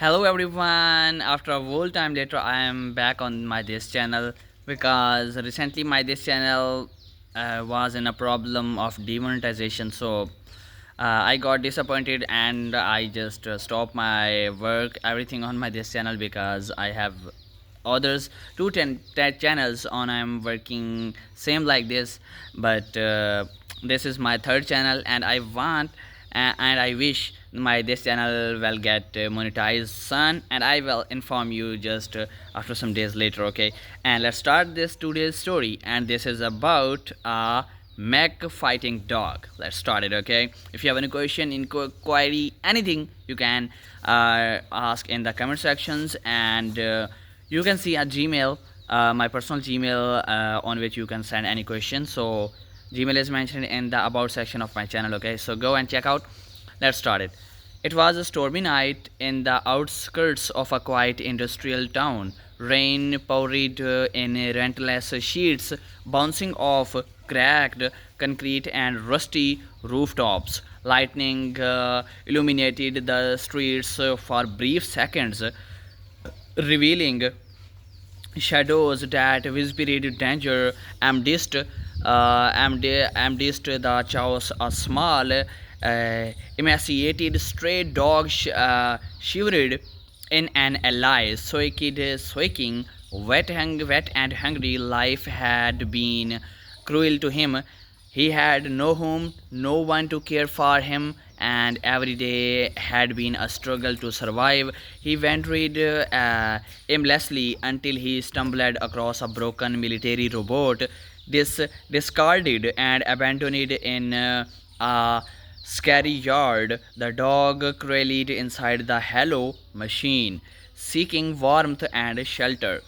Hello everyone. After a whole time later, I am back on my this channel because recently my this channel was in a problem of demonetization. So I got disappointed and I just stopped my work, everything on my this channel because I have others ten channels on. I'm working same like this, but this is my third channel and I want and I wish my this channel will get monetized soon, and I will inform you just after some days later. Okay, and let's start this today's story, and this is about a Mech fighting dog. Let's start it. Okay, if you have any question, inquiry, anything, you can ask in the comment sections, and you can see a Gmail, my personal Gmail, on which you can send any question. So Gmail is mentioned in the about section of my channel. Okay, so go and check out. Let's start it. It was a stormy night in the outskirts of a quiet industrial town. Rain poured in relentless sheets, bouncing off cracked concrete and rusty rooftops. Lightning illuminated the streets for brief seconds, revealing shadows that whispered danger amidst the chaos. A small, emaciated stray dog shivered in an alley, soaking wet and hungry. Life had been cruel to him. He had no home, no one to care for him, and every day had been a struggle to survive. He wandered aimlessly until he stumbled across a broken military robot, discarded and abandoned in a scary yard. The dog crawled inside the hollow machine, seeking warmth and shelter.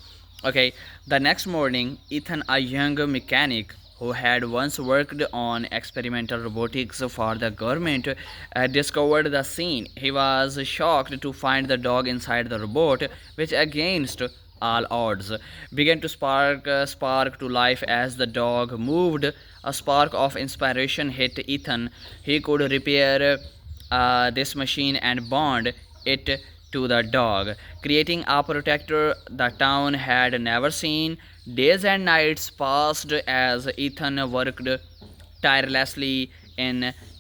Okay, the next morning, Ethan, a young mechanic who had once worked on experimental robotics for the government, discovered the scene. He was shocked to find the dog inside the robot, which, against all odds, began to spark to life as the dog moved. A spark of inspiration hit Ethan. He could repair this machine and bond it to the dog, creating a protector the town had never seen. Days and nights passed as Ethan worked tirelessly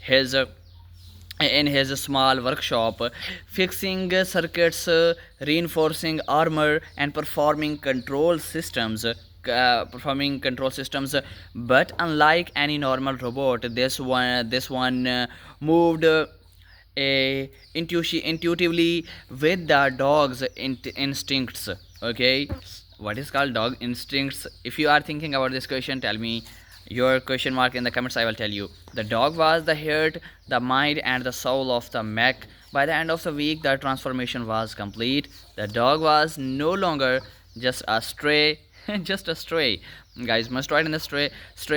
his in his small workshop, fixing circuits, reinforcing armor, and performing control systems. But unlike any normal robot, this one moved intuitively with the dog's instincts. Okay, what is called dog instincts? If you are thinking about this question, tell me your question mark in the comments. I will tell you. The dog was the heart, the mind, and the soul of the Mech. By the end of the week, the transformation was complete. The dog was no longer just a stray, just a stray. Guys, must write in the stray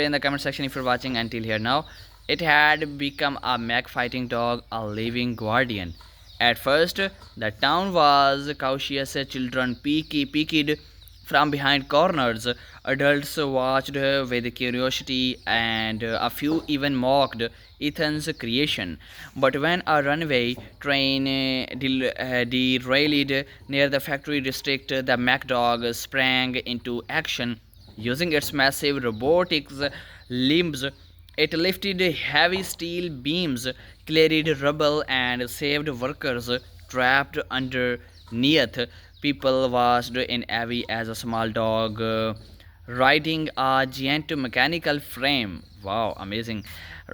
in the comment section if you're watching until here now. It had become a Mech fighting dog, a living guardian. At first, the town was cautious. Children peeked from behind corners. Adults watched with curiosity, and a few even mocked Ethan's creation. But when a runaway train derailed near the factory district, the Mac dog sprang into action. Using its massive robotics limbs, it lifted heavy steel beams, cleared rubble, and saved workers trapped underneath. People watched in awe as a small dog, riding a giant mechanical frame. Wow, amazing.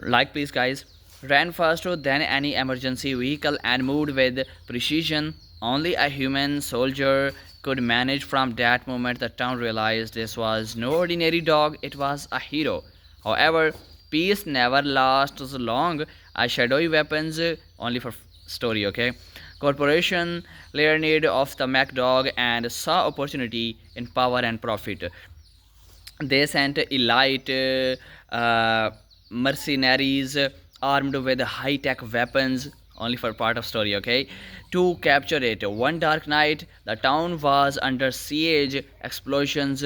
Like, please, guys, ran faster than any emergency vehicle and moved with precision only a human soldier could manage. From that moment, the town realized this was no ordinary dog, it was a hero. However, peace never lasts long. A shadowy weapons only for story. Okay, corporation learned of the Mac dog and saw opportunity in power and profit. They sent elite mercenaries armed with high-tech weapons only for part of story. Okay, to capture it. One dark night, the town was under siege. Explosions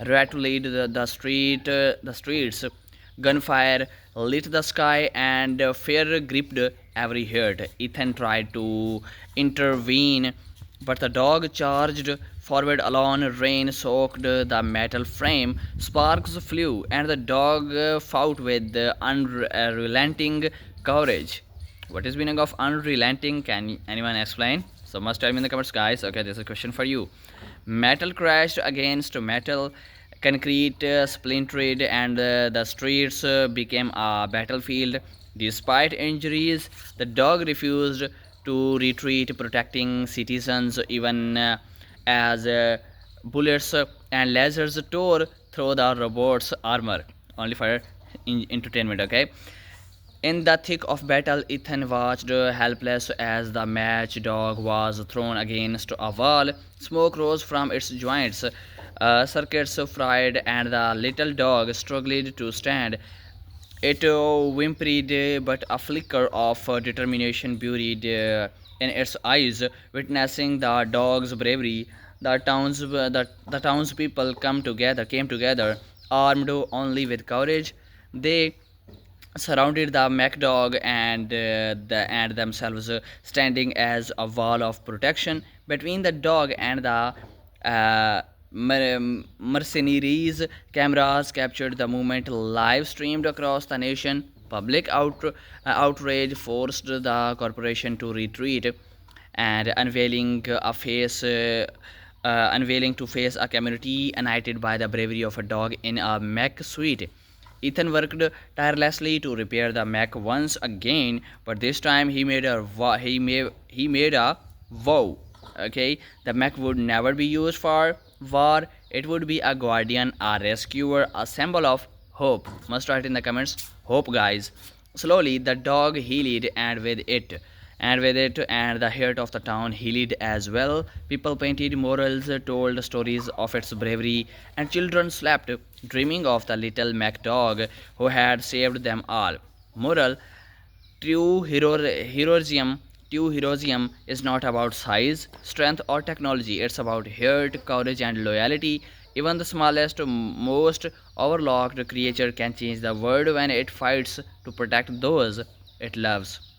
rattled the streets. Gunfire lit the sky, and fear gripped every heart. Ethan tried to intervene, but the dog charged forward alone. Rain soaked the metal frame, sparks flew, and the dog fought with unrelenting courage. What is meaning of unrelenting? Can anyone explain? So must tell me in the comments, guys. Okay, this is a question for you. Metal crashed against metal, concrete splintered, and the streets became a battlefield. Despite injuries, the dog refused to retreat, protecting citizens even as bullets and lasers tore through the robot's armor. Only for entertainment, okay? In the thick of battle, Ethan watched helpless as the matchdog was thrown against a wall. Smoke rose from its joints, circuits fried, and the little dog struggled to stand. It whimpered, but a flicker of determination buried in its eyes. Witnessing the dog's bravery, the townspeople came together, armed only with courage. They surrounded the Mech dog and themselves, standing as a wall of protection between the dog and the mercenaries. Cameras captured the moment, live streamed across the nation. Outrage forced the corporation to retreat and unveiling to face a community united by the bravery of a dog in a Mech suite. Ethan worked tirelessly to repair the Mech once again, but this time he made a vow. Okay, the Mech would never be used for war. It would be a guardian, a rescuer, a symbol of hope. Must write in the comments, hope, guys. Slowly, the dog healed, and the heart of the town healed as well. People painted murals, told stories of its bravery, and children slept, dreaming of the little Mac dog who had saved them all. Moral: True heroism is not about size, strength, or technology. It's about heart, courage, and loyalty. Even the smallest, most overlooked creature can change the world when it fights to protect those it loves.